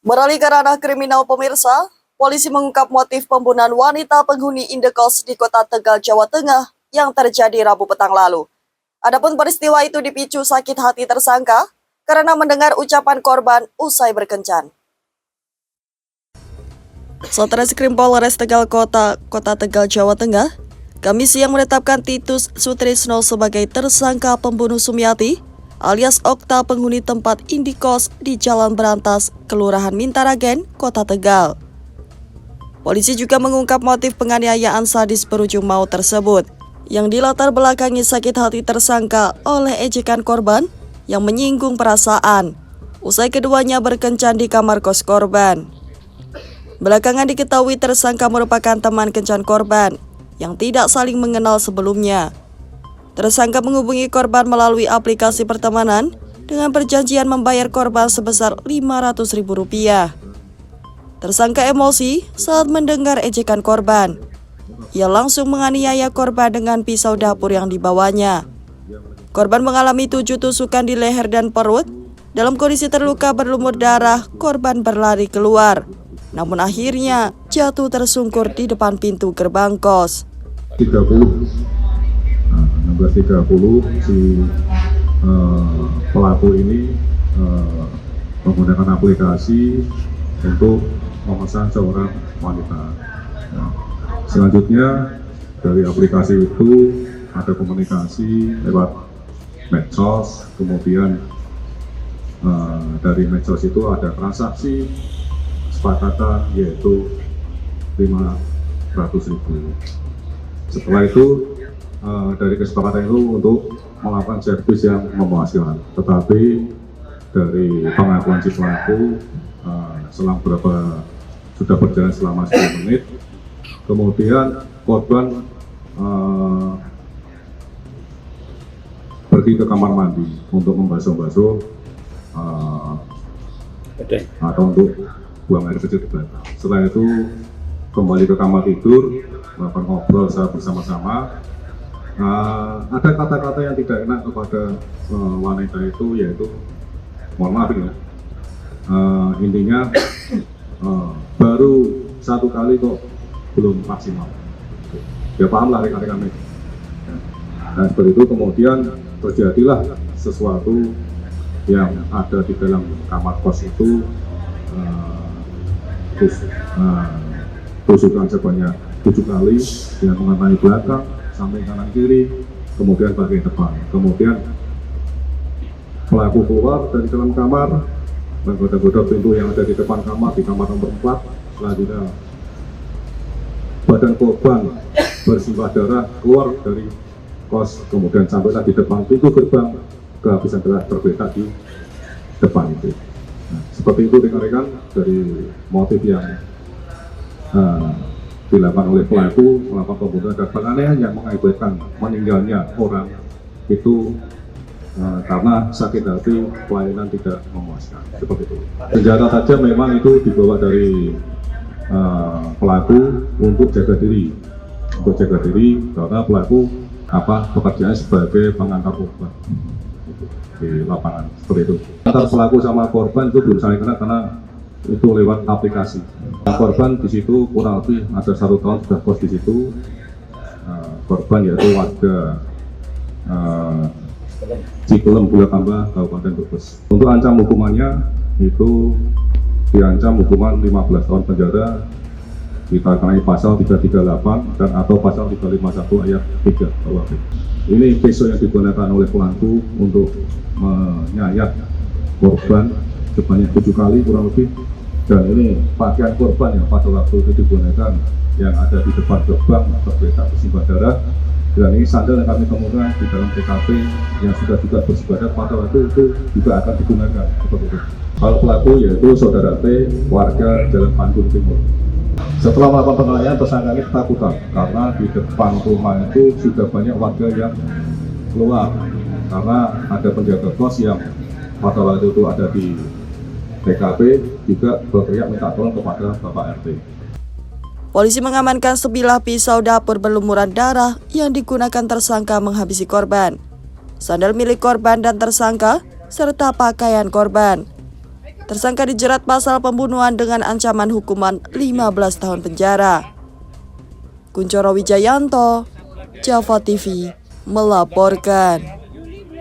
Beralih ke ranah kriminal pemirsa, polisi mengungkap motif pembunuhan wanita penghuni indekos di Kota Tegal, Jawa Tengah yang terjadi Rabu petang lalu. Adapun peristiwa itu dipicu sakit hati tersangka karena mendengar ucapan korban usai berkencan. Satreskrim Polres Tegal Kota Tegal, Jawa Tengah, Kamis siang menetapkan Titus Sutrisno sebagai tersangka pembunuh Sumiati alias Okta penghuni tempat indikos di Jalan Berantas, Kelurahan Mintaragen, Kota Tegal. Polisi juga mengungkap motif penganiayaan sadis berujung maut tersebut, yang dilatar belakangi sakit hati tersangka oleh ejekan korban yang menyinggung perasaan, usai keduanya berkencan di kamar kos korban. Belakangan diketahui tersangka merupakan teman kencan korban yang tidak saling mengenal sebelumnya. Tersangka menghubungi korban melalui aplikasi pertemanan dengan perjanjian membayar korban sebesar Rp500.000. Tersangka emosi saat mendengar ejekan korban. Ia langsung menganiaya korban dengan pisau dapur yang dibawanya. Korban mengalami 7 tusukan di leher dan perut. Dalam kondisi terluka berlumur darah, korban berlari keluar. Namun akhirnya jatuh tersungkur di depan pintu gerbang kos. 16.30 si pelaku ini menggunakan aplikasi untuk memesan seorang wanita. Selanjutnya dari aplikasi itu ada komunikasi lewat medsos, kemudian dari medsos itu ada transaksi kesepakatan yaitu Rp500.000. Setelah itu dari kesepakatan itu untuk melakukan servis yang memuaskan, tetapi dari pengakuan si pelaku selang sudah berjalan selama 10 menit, kemudian korban pergi ke kamar mandi untuk membasuh-basuh atau untuk buang air kecil di belakang. Setelah itu kembali ke kamar tidur, melakukan ngobrol bersama-sama. Ada kata-kata yang tidak enak kepada wanita itu, yaitu mohon maaf ya, intinya baru satu kali kok belum maksimal. Ya paham lah rekan-rekan ini. Dan seperti itu kemudian terjadilah sesuatu yang ada di dalam kamar kos itu, tusukan sebanyak 7 kali dengan mengenai belakang, samping kanan kiri, kemudian bagian depan. Kemudian pelaku keluar dari dalam kamar, menggoda-goda pintu yang ada di depan kamar, di kamar nomor 4. Selanjutnya badan korban bersimbah darah keluar dari kos, kemudian sampailah di depan pintu gerbang, kehabisan darah tergeletak di depan itu. Nah, seperti itu rekan-rekan dari motif yang dilakukan oleh pelaku melakukan pembunuhan dan penganiayaan yang mengakibatkan meninggalnya orang itu karena sakit hati, pelayanan tidak memuaskan, seperti itu. Senjata tajam memang itu dibawa dari pelaku untuk jaga diri, karena pelaku pekerjaannya sebagai pengantar korban di lapangan, seperti itu. Antara pelaku sama korban itu belum saling kenal karena itu lewat aplikasi. Korban di situ kurang lebih ada 1 tahun sudah kos di situ. Korban yaitu warga Cikelem Bulakamba, Kabupaten Brebes. Untuk ancam hukumannya itu diancam hukuman 15 tahun penjara, dikenai pasal 338 dan atau pasal 351 ayat 3 KUHP. Ini pisau yang digunakan oleh pelaku untuk menyayat korban sebanyak 7 kali kurang lebih. Dan ini pakaian korban yang pada waktu itu digunakan yang ada di depan gerbang tergeletak bersimbah darah. Dan ini sandal yang kami temukan di dalam TKP yang sudah juga bersimbah darah pada waktu itu juga akan digunakan seperti itu. Kalau pelaku yaitu saudara T, warga Jalan Bandung Timur. Setelah melakukan penganiayaan, tersangka ini ketakutan karena di depan rumah itu sudah banyak warga yang keluar karena ada penjaga kos yang pada waktu itu ada di TKP juga berteriak minta tolong kepada Bapak RT. Polisi mengamankan sebilah pisau dapur berlumuran darah yang digunakan tersangka menghabisi korban, sandal milik korban dan tersangka, serta pakaian korban. Tersangka dijerat pasal pembunuhan dengan ancaman hukuman 15 tahun penjara. Kuncoro Wijayanto, Java TV, melaporkan.